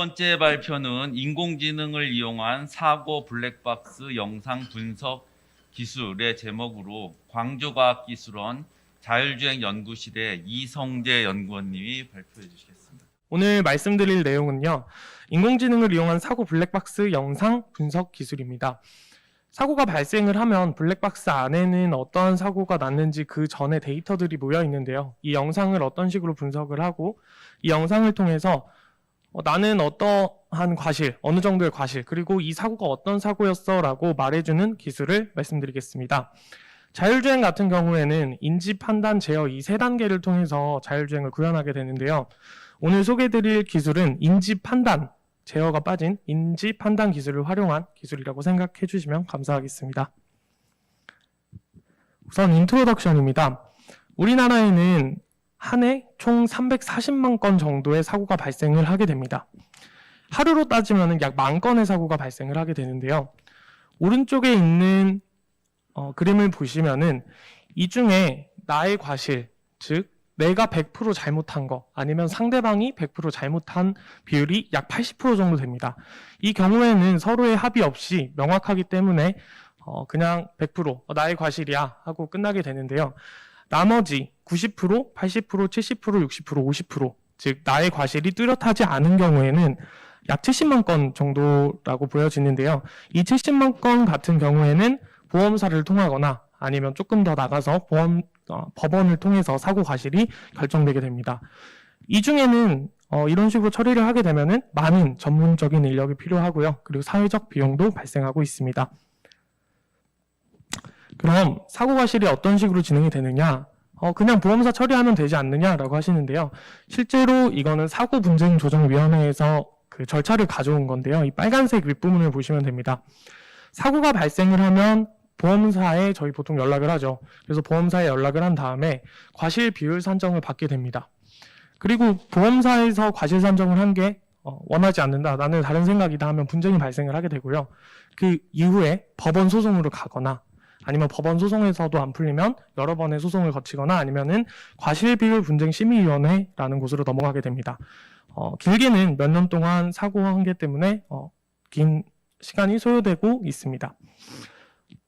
번째 발표는 인공지능을 이용한 사고 블랙박스 영상 분석 기술의 제목으로 광주과학기술원 자율주행연구실의 이성재 연구원님이 발표해 주시겠습니다. 오늘 말씀드릴 내용은요, 인공지능을 이용한 사고 블랙박스 영상 분석 기술입니다. 사고가 발생을 하면 블랙박스 안에는 어떠한 사고가 났는지 그 전에 데이터들이 모여 있는데요. 이 영상을 어떤 식으로 분석을 하고 이 영상을 통해서 나는 어떠한 과실, 어느 정도의 과실, 그리고 이 사고가 어떤 사고였어 라고 말해주는 기술을 말씀드리겠습니다. 자율주행 같은 경우에는 인지, 판단, 제어 이 세 단계를 통해서 자율주행을 구현하게 되는데요. 오늘 소개해드릴 기술은 인지, 판단, 제어가 빠진 인지, 판단 기술을 활용한 기술이라고 생각해 주시면 감사하겠습니다. 우선 인트로덕션입니다. 우리나라에는 한 해 총 340만 건 정도의 사고가 발생을 하게 됩니다. 하루로 따지면 약 10,000건의 사고가 발생을 하게 되는데요. 오른쪽에 있는 그림을 보시면은 이 중에 나의 과실, 즉 내가 100% 잘못한 거 아니면 상대방이 100% 잘못한 비율이 약 80% 정도 됩니다. 이 경우에는 서로의 합의 없이 명확하기 때문에 그냥 100% 나의 과실이야 하고 끝나게 되는데요. 나머지 90%, 80%, 70%, 60%, 50%, 즉 나의 과실이 뚜렷하지 않은 경우에는 약 70만 건 정도라고 보여지는데요. 이 70만 건 같은 경우에는 보험사를 통하거나 아니면 조금 더 나가서 법원을 통해서 사고 과실이 결정되게 됩니다. 이 중에는 이런 식으로 처리를 하게 되면은 많은 전문적인 인력이 필요하고요. 그리고 사회적 비용도 발생하고 있습니다. 그럼 사고 과실이 어떤 식으로 진행이 되느냐? 그냥 보험사 처리하면 되지 않느냐라고 하시는데요. 실제로 이거는 사고분쟁조정위원회에서 그 절차를 가져온 건데요. 이 빨간색 윗부분을 보시면 됩니다. 사고가 발생을 하면 보험사에 저희 보통 연락을 하죠. 그래서 보험사에 연락을 한 다음에 과실 비율 산정을 받게 됩니다. 그리고 보험사에서 과실 산정을 한 게 원하지 않는다, 나는 다른 생각이다 하면 분쟁이 발생을 하게 되고요. 그 이후에 법원 소송으로 가거나 아니면 법원 소송에서도 안 풀리면 여러 번의 소송을 거치거나 아니면은 과실비율 분쟁심의위원회라는 곳으로 넘어가게 됩니다. 길게는 몇 년 동안 사고 한계 때문에 긴 시간이 소요되고 있습니다.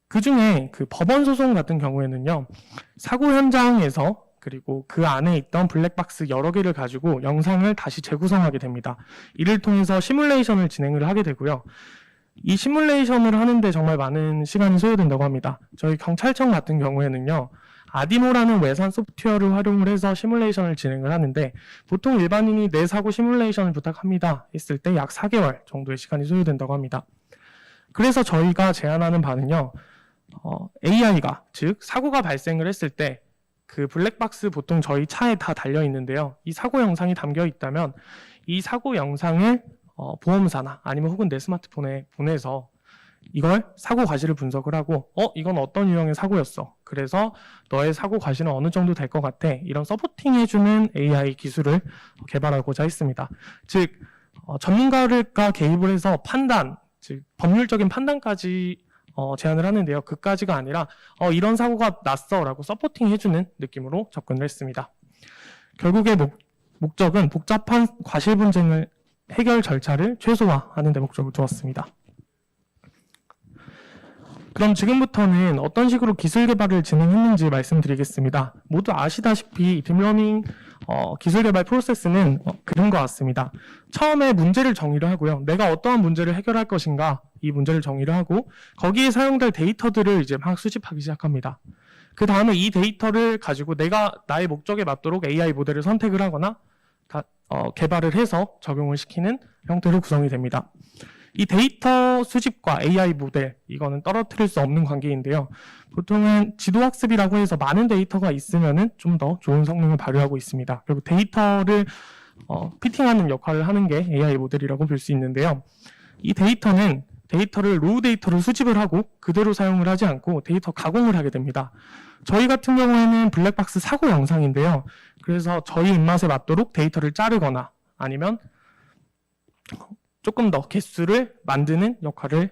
그 중에 그 법원 소송 같은 경우에는요, 사고 현장에서 그리고 그 안에 있던 블랙박스 여러 개를 가지고 영상을 다시 재구성하게 됩니다. 이를 통해서 시뮬레이션을 진행을 하게 되고요. 이 시뮬레이션을 하는데 정말 많은 시간이 소요된다고 합니다. 저희 경찰청 같은 경우에는요, 아디모라는 외산 소프트웨어를 활용을 해서 시뮬레이션을 진행을 하는데 보통 일반인이 내 사고 시뮬레이션을 부탁합니다 했을 때 약 4개월 정도의 시간이 소요된다고 합니다. 그래서 저희가 제안하는 바는요, AI가, 즉 사고가 발생을 했을 때 그 블랙박스 보통 저희 차에 다 달려 있는데요. 이 사고 영상이 담겨 있다면 이 사고 영상을 보험사나 아니면 혹은 내 스마트폰에 보내서 이걸 사고 과실을 분석을 하고 이건 어떤 유형의 사고였어, 그래서 너의 사고 과실은 어느 정도 될 것 같아, 이런 서포팅 해주는 AI 기술을 개발하고자 했습니다. 즉 전문가가 개입을 해서 판단, 즉 법률적인 판단까지 제안을 하는데요. 그까지가 아니라 이런 사고가 났어 라고 서포팅 해주는 느낌으로 접근을 했습니다. 결국의 목적은 복잡한 과실 분쟁을 해결 절차를 최소화하는 데 목적을 두었습니다. 그럼 지금부터는 어떤 식으로 기술 개발을 진행했는지 말씀드리겠습니다. 모두 아시다시피 딥러닝 기술 개발 프로세스는 그런 것 같습니다. 처음에 문제를 정의를 하고요. 내가 어떠한 문제를 해결할 것인가, 이 문제를 정의를 하고 거기에 사용될 데이터들을 이제 막 수집하기 시작합니다. 그 다음에 이 데이터를 가지고 내가 나의 목적에 맞도록 AI 모델을 선택을 하거나 개발을 해서 적용을 시키는 형태로 구성이 됩니다. 이 데이터 수집과 AI 모델, 이거는 떨어뜨릴 수 없는 관계인데요. 보통은 지도학습이라고 해서 많은 데이터가 있으면은 좀 더 좋은 성능을 발휘하고 있습니다. 그리고 데이터를 피팅하는 역할을 하는 게 AI 모델이라고 볼 수 있는데요. 이 데이터를 로우 데이터로 수집을 하고 그대로 사용을 하지 않고 데이터 가공을 하게 됩니다. 저희 같은 경우에는 블랙박스 사고 영상인데요. 그래서 저희 입맛에 맞도록 데이터를 자르거나 아니면 조금 더 개수를 만드는 역할을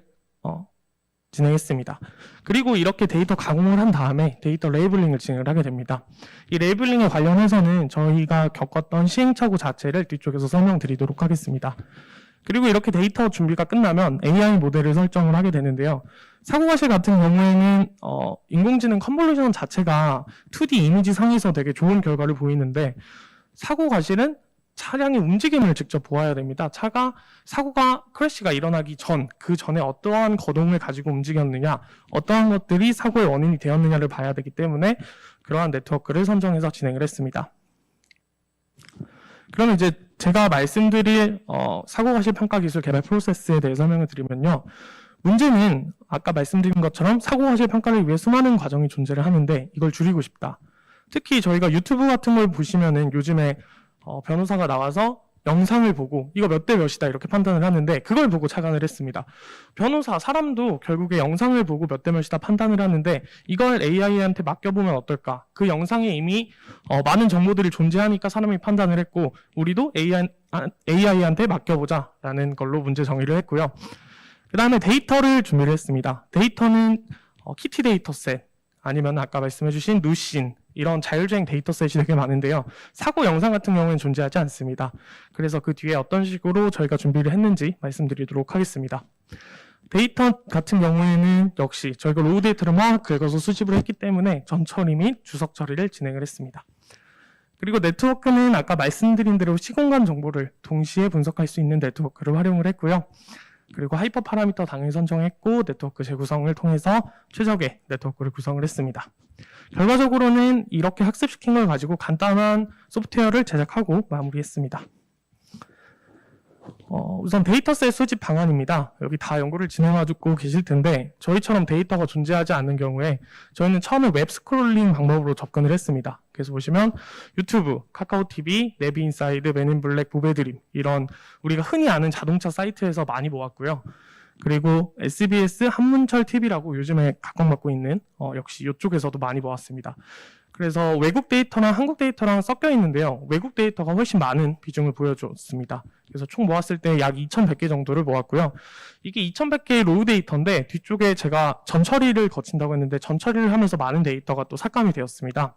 진행했습니다. 그리고 이렇게 데이터 가공을 한 다음에 데이터 레이블링을 진행을 하게 됩니다. 이 레이블링에 관련해서는 저희가 겪었던 시행착오 자체를 뒤쪽에서 설명드리도록 하겠습니다. 그리고 이렇게 데이터 준비가 끝나면 AI 모델을 설정을 하게 되는데요. 사고과실 같은 경우에는 인공지능 컨볼루션 자체가 2D 이미지 상에서 되게 좋은 결과를 보이는데 사고과실은 차량의 움직임을 직접 보아야 됩니다. 사고가 크래시가 일어나기 전, 그 전에 어떠한 거동을 가지고 움직였느냐, 어떠한 것들이 사고의 원인이 되었느냐를 봐야 되기 때문에 그러한 네트워크를 선정해서 진행을 했습니다. 그러면 이제 제가 말씀드릴 사고과실 평가 기술 개발 프로세스에 대해 설명을 드리면요. 문제는 아까 말씀드린 것처럼 사고과실 평가를 위해 수많은 과정이 존재를 하는데 이걸 줄이고 싶다. 특히 저희가 유튜브 같은 걸 보시면은 요즘에 변호사가 나와서 영상을 보고 이거 몇 대 몇이다 이렇게 판단을 하는데 그걸 보고 착안을 했습니다. 변호사, 사람도 결국에 영상을 보고 몇 대 몇이다 판단을 하는데 이걸 AI한테 맡겨보면 어떨까? 그 영상에 이미 많은 정보들이 존재하니까 사람이 판단을 했고 우리도 AI한테 맡겨보자라는 걸로 문제 정의를 했고요. 그 다음에 데이터를 준비를 했습니다. 데이터는 키티 데이터셋 아니면 아까 말씀해주신 누신 이런 자율주행 데이터셋이 되게 많은데요. 사고 영상 같은 경우는 존재하지 않습니다. 그래서 그 뒤에 어떤 식으로 저희가 준비를 했는지 말씀드리도록 하겠습니다. 데이터 같은 경우에는 역시 저희가 로우 데이터를 막 긁어서 수집을 했기 때문에 전처리 및 주석 처리를 진행을 했습니다. 그리고 네트워크는 아까 말씀드린 대로 시공간 정보를 동시에 분석할 수 있는 네트워크를 활용을 했고요. 그리고 하이퍼 파라미터 당연히 선정했고 네트워크 재구성을 통해서 최적의 네트워크를 구성을 했습니다. 결과적으로는 이렇게 학습시킨 걸 가지고 간단한 소프트웨어를 제작하고 마무리했습니다. 우선 데이터셋 수집 방안입니다. 여기 다 연구를 진행하고 계실 텐데 저희처럼 데이터가 존재하지 않는 경우에 저희는 처음에 웹 스크롤링 방법으로 접근을 했습니다. 그래서 보시면 유튜브, 카카오TV, 네비인사이드, 맨인블랙, 보배드림 이런 우리가 흔히 아는 자동차 사이트에서 많이 모았고요. 그리고 SBS 한문철 TV라고 요즘에 각광받고 있는 역시 이쪽에서도 많이 모았습니다. 그래서 외국 데이터랑 한국 데이터랑 섞여 있는데요. 외국 데이터가 훨씬 많은 비중을 보여줬습니다. 그래서 총 모았을 때 약 2,100개 정도를 모았고요. 이게 2,100개의 로우 데이터인데 뒤쪽에 제가 전처리를 거친다고 했는데 전처리를 하면서 많은 데이터가 또 삭감이 되었습니다.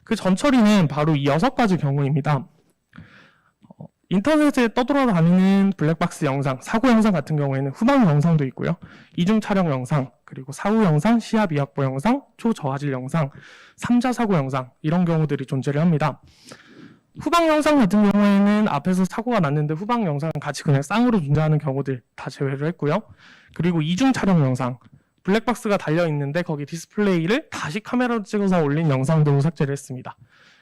그 전처리는 바로 이 6가지 경우입니다. 인터넷에 떠돌아다니는 블랙박스 영상, 사고 영상 같은 경우에는 후방 영상도 있고요. 이중 촬영 영상, 그리고 사후 영상, 시야 미확보 영상, 초저하질 영상, 3자 사고 영상 이런 경우들이 존재를 합니다. 후방 영상 같은 경우에는 앞에서 사고가 났는데 후방 영상은 같이 그냥 쌍으로 존재하는 경우들 다 제외를 했고요. 그리고 이중 촬영 영상, 블랙박스가 달려있는데 거기 디스플레이를 다시 카메라로 찍어서 올린 영상도 삭제를 했습니다.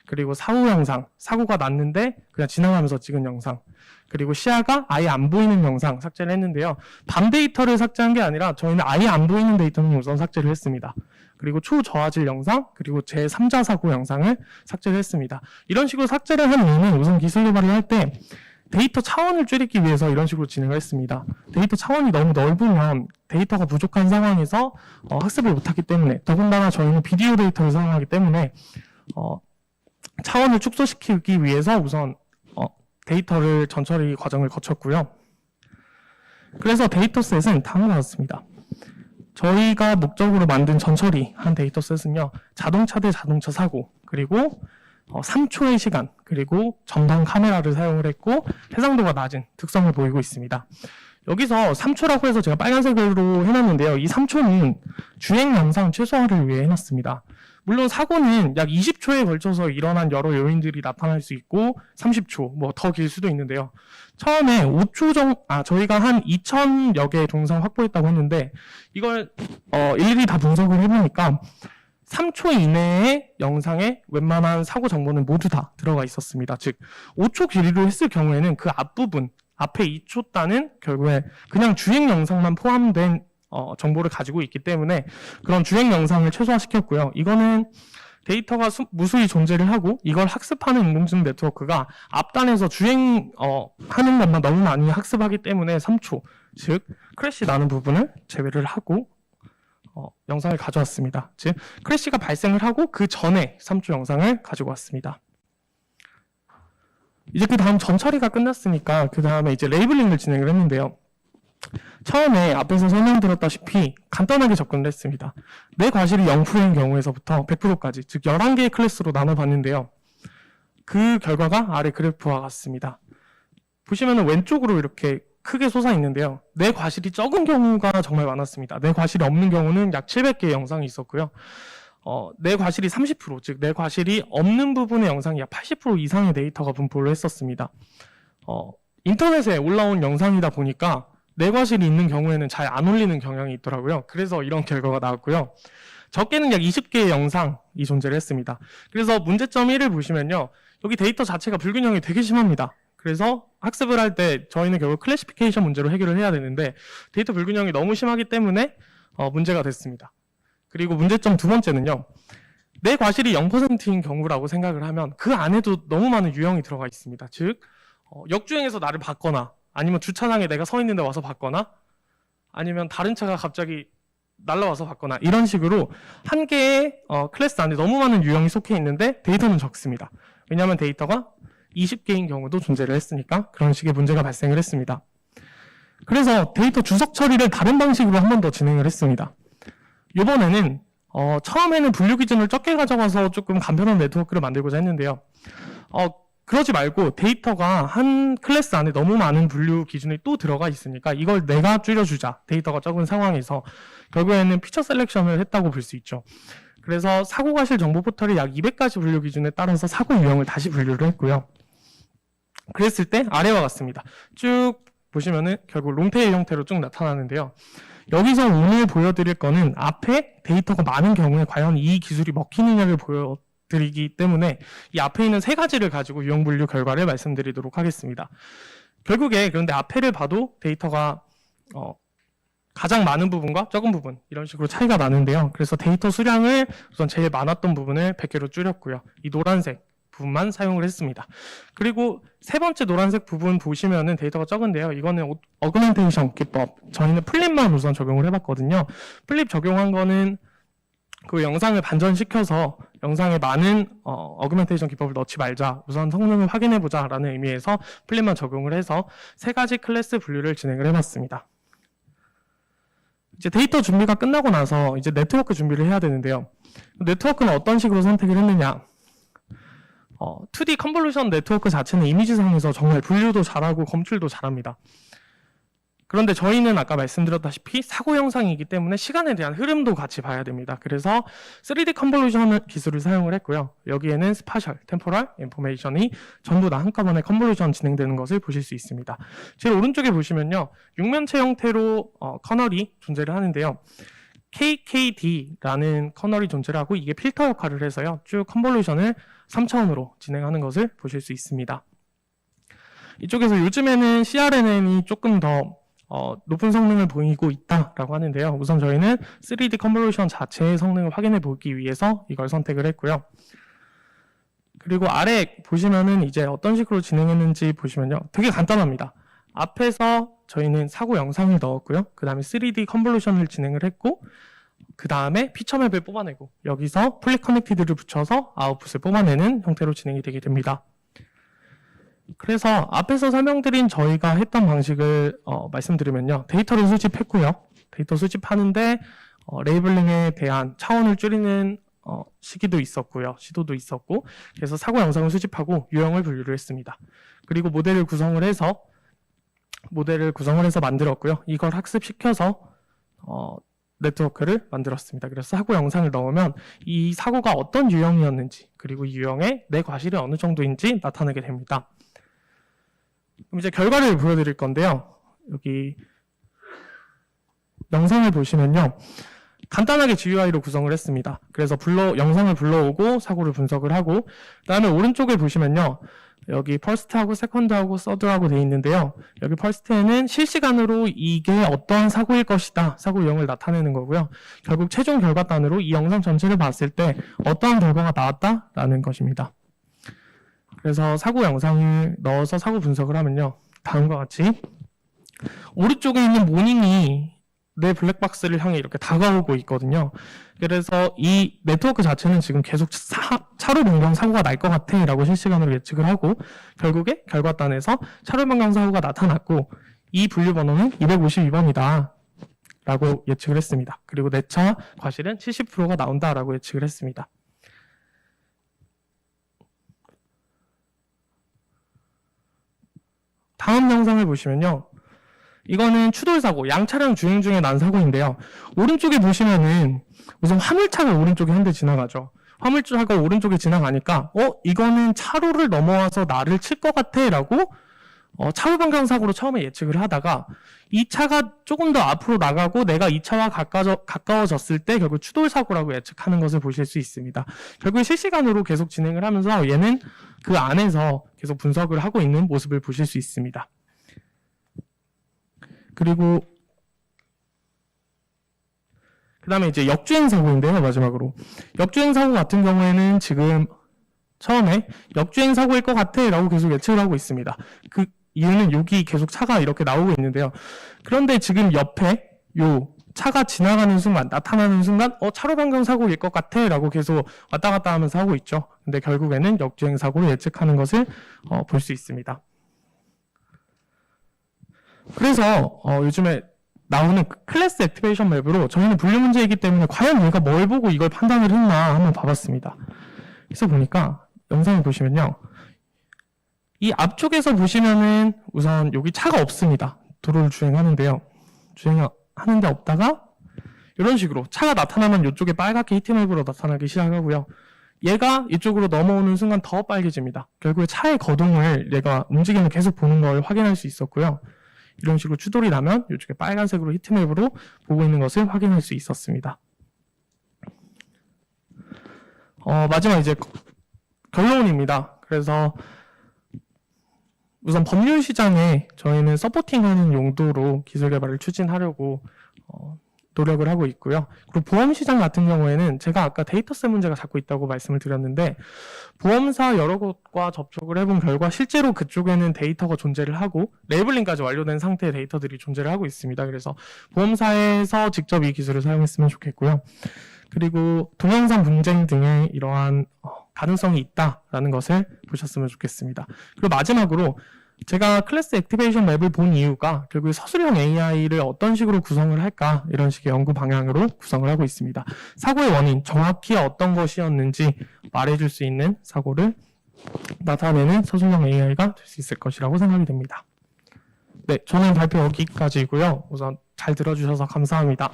그리고 사후 영상, 사고가 났는데 그냥 지나가면서 찍은 영상, 그리고 시야가 아예 안 보이는 영상 삭제를 했는데요. 밤 데이터를 삭제한 게 아니라 저희는 아예 안 보이는 데이터는 우선 삭제를 했습니다. 그리고 초저하질 영상, 그리고 제3자 사고 영상을 삭제를 했습니다. 이런 식으로 삭제를 한 이유는 우선 기술 개발을 할 때 데이터 차원을 줄이기 위해서 이런 식으로 진행을 했습니다. 데이터 차원이 너무 넓으면 데이터가 부족한 상황에서 학습을 못하기 때문에, 더군다나 저희는 비디오 데이터를 사용하기 때문에 차원을 축소시키기 위해서 우선 데이터를 전처리 과정을 거쳤고요. 그래서 데이터셋은 다음과 같습니다. 저희가 목적으로 만든 전처리한 데이터셋은요. 자동차 대 자동차 사고, 그리고 3초의 시간, 그리고 전방 카메라를 사용을 했고 해상도가 낮은 특성을 보이고 있습니다. 여기서 3초라고 해서 제가 빨간색으로 해놨는데요. 이 3초는 주행 영상 최소화를 위해 해놨습니다. 물론 사고는 약 20초에 걸쳐서 일어난 여러 요인들이 나타날 수 있고 30초, 뭐 더 길 수도 있는데요. 처음에 5초 정도, 저희가 한 2,000여 개의 동영상 확보했다고 했는데 이걸 일일이 다 분석을 해보니까 3초 이내의 영상에 웬만한 사고 정보는 모두 다 들어가 있었습니다. 즉 5초 길이로 했을 경우에는 그 앞부분, 앞에 2초 단은 결국에 그냥 주행 영상만 포함된 정보를 가지고 있기 때문에 그런 주행 영상을 최소화시켰고요. 이거는 데이터가 무수히 존재를 하고 이걸 학습하는 인공지능 네트워크가 앞단에서 주행 하는 것만 너무 많이 학습하기 때문에 3초, 즉 크래시 나는 부분을 제외를 하고 영상을 가져왔습니다. 즉 크래시가 발생을 하고 그 전에 3초 영상을 가지고 왔습니다. 이제 그 다음 전처리가 끝났으니까 그 다음에 이제 레이블링을 진행을 했는데요. 처음에 앞에서 설명드렸다시피 간단하게 접근을 했습니다. 내 과실이 0%인 경우에서부터 100%까지, 즉 11개의 클래스로 나눠봤는데요. 그 결과가 아래 그래프와 같습니다. 보시면은 왼쪽으로 이렇게 크게 솟아 있는데요. 내 과실이 적은 경우가 정말 많았습니다. 내 과실이 없는 경우는 약 700개의 영상이 있었고요. 내 과실이 30%, 즉 내 과실이 없는 부분의 영상이 약 80% 이상의 데이터가 분포를 했었습니다. 인터넷에 올라온 영상이다 보니까 내 과실이 있는 경우에는 잘 안 올리는 경향이 있더라고요. 그래서 이런 결과가 나왔고요. 적게는 약 20개의 영상이 존재를 했습니다. 그래서 문제점 1을 보시면요. 여기 데이터 자체가 불균형이 되게 심합니다. 그래서 학습을 할 때 저희는 결국 클래시피케이션 문제로 해결을 해야 되는데 데이터 불균형이 너무 심하기 때문에 문제가 됐습니다. 그리고 문제점 두 번째는요. 내 과실이 0%인 경우라고 생각을 하면 그 안에도 너무 많은 유형이 들어가 있습니다. 즉 역주행해서 나를 봤거나 아니면 주차장에 내가 서 있는데 와서 봤거나 아니면 다른 차가 갑자기 날라와서 봤거나 이런 식으로 한 개의 클래스 안에 너무 많은 유형이 속해 있는데 데이터는 적습니다. 왜냐하면 데이터가 20개인 경우도 존재를 했으니까 그런 식의 문제가 발생을 했습니다. 그래서 데이터 주석 처리를 다른 방식으로 한 번 더 진행을 했습니다. 이번에는 처음에는 분류 기준을 적게 가져가서 조금 간편한 네트워크를 만들고자 했는데요. 그러지 말고 데이터가 한 클래스 안에 너무 많은 분류 기준이 또 들어가 있으니까 이걸 내가 줄여주자. 데이터가 적은 상황에서 결국에는 피처 셀렉션을 했다고 볼 수 있죠. 그래서 사고 과실 정보 포털이 약 200가지 분류 기준에 따라서 사고 유형을 다시 분류를 했고요. 그랬을 때 아래와 같습니다. 쭉 보시면은 결국 롱테일 형태로 쭉 나타나는데요. 여기서 오늘 보여드릴 거는 앞에 데이터가 많은 경우에 과연 이 기술이 먹히느냐를 보여드리기 때문에 이 앞에 있는 세 가지를 가지고 유형 분류 결과를 말씀드리도록 하겠습니다. 결국에 그런데 앞에를 봐도 데이터가 가장 많은 부분과 적은 부분 이런 식으로 차이가 나는데요. 그래서 데이터 수량을 우선 제일 많았던 부분을 100개로 줄였고요. 이 노란색 부분만 사용을 했습니다. 그리고 세 번째 노란색 부분 보시면은 데이터가 적은데요. 이거는 어그멘테이션 기법. 저희는 플립만 우선 적용을 해봤거든요. 플립 적용한 거는 그 영상을 반전시켜서 영상에 많은 어그멘테이션 기법을 넣지 말자. 우선 성능을 확인해보자 라는 의미에서 플립만 적용을 해서 세 가지 클래스 분류를 진행을 해봤습니다. 이제 데이터 준비가 끝나고 나서 이제 네트워크 준비를 해야 되는데요. 네트워크는 어떤 식으로 선택을 했느냐. 2D 컨볼루션 네트워크 자체는 이미지상에서 정말 분류도 잘하고 검출도 잘합니다. 그런데 저희는 아까 말씀드렸다시피 사고 영상이기 때문에 시간에 대한 흐름도 같이 봐야 됩니다. 그래서 3D 컨볼루션 기술을 사용을 했고요. 여기에는 스파셜, 템포럴, 인포메이션이 전부 다 한꺼번에 컨볼루션 진행되는 것을 보실 수 있습니다. 제일 오른쪽에 보시면요. 육면체 형태로 커널이 존재를 하는데요. KKD라는 커널이 존재를 하고 이게 필터 역할을 해서요. 쭉 컨볼루션을 3차원으로 진행하는 것을 보실 수 있습니다. 이쪽에서 요즘에는 CRNN이 조금 더 높은 성능을 보이고 있다라고 하는데요. 우선 저희는 3D 컨볼루션 자체의 성능을 확인해 보기 위해서 이걸 선택을 했고요. 그리고 아래 보시면은 이제 어떤 식으로 진행했는지 보시면요. 되게 간단합니다. 앞에서 저희는 사고 영상을 넣었고요. 그 다음에 3D 컨볼루션을 진행을 했고 그 다음에 피처맵을 뽑아내고 여기서 플립 커넥티드를 붙여서 아웃풋을 뽑아내는 형태로 진행이 되게 됩니다. 그래서 앞에서 설명드린 저희가 했던 방식을 말씀드리면요. 데이터를 수집했고요. 데이터 수집하는데 레이블링에 대한 차원을 줄이는 시도도 있었고 그래서 사고 영상을 수집하고 유형을 분류를 했습니다. 그리고 모델을 구성을 해서 만들었고요. 이걸 학습시켜서 네트워크를 만들었습니다. 그래서 사고 영상을 넣으면 이 사고가 어떤 유형이었는지 그리고 이 유형의 내 과실이 어느 정도인지 나타내게 됩니다. 그럼 이제 결과를 보여드릴 건데요. 여기 영상을 보시면요. 간단하게 GUI로 구성을 했습니다. 그래서 영상을 불러오고 사고를 분석을 하고 그 다음에 오른쪽에 보시면요. 여기 퍼스트하고 세컨드하고 서드하고 되어 있는데요. 여기 퍼스트에는 실시간으로 이게 어떠한 사고일 것이다. 사고 유형을 나타내는 거고요. 결국 최종 결과단으로 이 영상 전체를 봤을 때 어떠한 결과가 나왔다라는 것입니다. 그래서 사고 영상을 넣어서 사고 분석을 하면요. 다음과 같이 오른쪽에 있는 모닝이 내 블랙박스를 향해 이렇게 다가오고 있거든요. 그래서 이 네트워크 자체는 지금 계속 차로 변경 사고가 날 것 같아 라고 실시간으로 예측을 하고 결국에 결과단에서 차로 변경 사고가 나타났고 이 분류 번호는 252번이다 라고 예측을 했습니다. 그리고 내 차 과실은 70%가 나온다 라고 예측을 했습니다. 다음 영상을 보시면요. 이거는 추돌 사고, 양차량 주행 중에 난 사고인데요. 오른쪽에 보시면은 우선 화물차가 오른쪽에 한 대 지나가죠. 화물차가 오른쪽에 지나가니까 이거는 차로를 넘어와서 나를 칠 것 같아라고 차로 변경 사고로 처음에 예측을 하다가 이 차가 조금 더 앞으로 나가고 내가 이 차와 가까워졌을 때 결국 추돌 사고라고 예측하는 것을 보실 수 있습니다. 결국 실시간으로 계속 진행을 하면서 얘는 그 안에서 계속 분석을 하고 있는 모습을 보실 수 있습니다. 그리고 그 다음에 이제 역주행 사고인데요. 마지막으로 역주행 사고 같은 경우에는 지금 처음에 역주행 사고일 것 같아 라고 계속 예측을 하고 있습니다. 그 이유는 여기 계속 차가 이렇게 나오고 있는데요. 그런데 지금 옆에 요 차가 지나가는 순간, 나타나는 순간 차로 변경 사고일 것 같아 라고 계속 왔다 갔다 하면서 하고 있죠. 근데 결국에는 역주행 사고를 예측하는 것을 볼 수 있습니다. 그래서 요즘에 나오는 클래스 액티베이션 맵으로 저희는 분류 문제이기 때문에 과연 얘가 뭘 보고 이걸 판단을 했나 한번 봐봤습니다. 그래서 보니까 영상을 보시면요. 이 앞쪽에서 보시면은 우선 여기 차가 없습니다. 도로를 주행하는데요. 주행하는데 없다가 이런 식으로 차가 나타나면 이쪽에 빨갛게 히트맵으로 나타나기 시작하고요. 얘가 이쪽으로 넘어오는 순간 더 빨개집니다. 결국에 차의 거동을 얘가 움직임을 계속 보는 걸 확인할 수 있었고요. 이런 식으로 추돌이 나면 이쪽에 빨간색으로 히트맵으로 보고 있는 것을 확인할 수 있었습니다. 마지막 이제 결론입니다. 그래서 우선 법률 시장에 저희는 서포팅하는 용도로 기술 개발을 추진하려고 노력을 하고 있고요. 그리고 보험 시장 같은 경우에는 제가 아까 데이터셋 문제가 자꾸 있다고 말씀을 드렸는데 보험사 여러 곳과 접촉을 해본 결과 실제로 그쪽에는 데이터가 존재를 하고 레이블링까지 완료된 상태의 데이터들이 존재를 하고 있습니다. 그래서 보험사에서 직접 이 기술을 사용했으면 좋겠고요. 그리고 동영상 분쟁 등의 이러한 가능성이 있다라는 것을 보셨으면 좋겠습니다. 그리고 마지막으로 제가 클래스 액티베이션 맵을 본 이유가 결국 서술형 AI를 어떤 식으로 구성을 할까 이런 식의 연구 방향으로 구성을 하고 있습니다. 사고의 원인, 정확히 어떤 것이었는지 말해줄 수 있는 사고를 나타내는 서술형 AI가 될 수 있을 것이라고 생각이 됩니다. 네, 저는 발표 여기까지고요. 우선 잘 들어주셔서 감사합니다.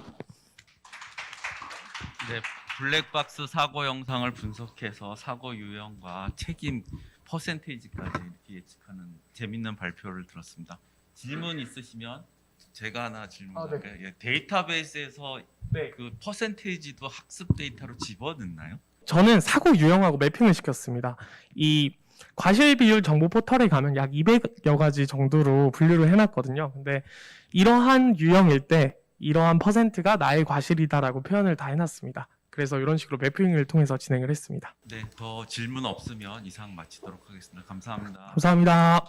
네, 블랙박스 사고 영상을 분석해서 사고 유형과 책임 퍼센테이지까지 이렇게 예측하는 재밌는 발표를 들었습니다. 질문 있으시면 제가 하나 질문할까요? 네. 예, 데이터베이스에서 네. 그 퍼센테이지도 학습 데이터로 집어넣나요? 저는 사고 유형하고 매핑을 시켰습니다. 이 과실 비율 정보 포털에 가면 약 200여 가지 정도로 분류를 해놨거든요. 근데 이러한 유형일 때 이러한 퍼센트가 나의 과실이다라고 표현을 다 해놨습니다. 그래서 이런 식으로 매핑을 통해서 진행을 했습니다. 네, 더 질문 없으면 이상 마치도록 하겠습니다. 감사합니다. 감사합니다.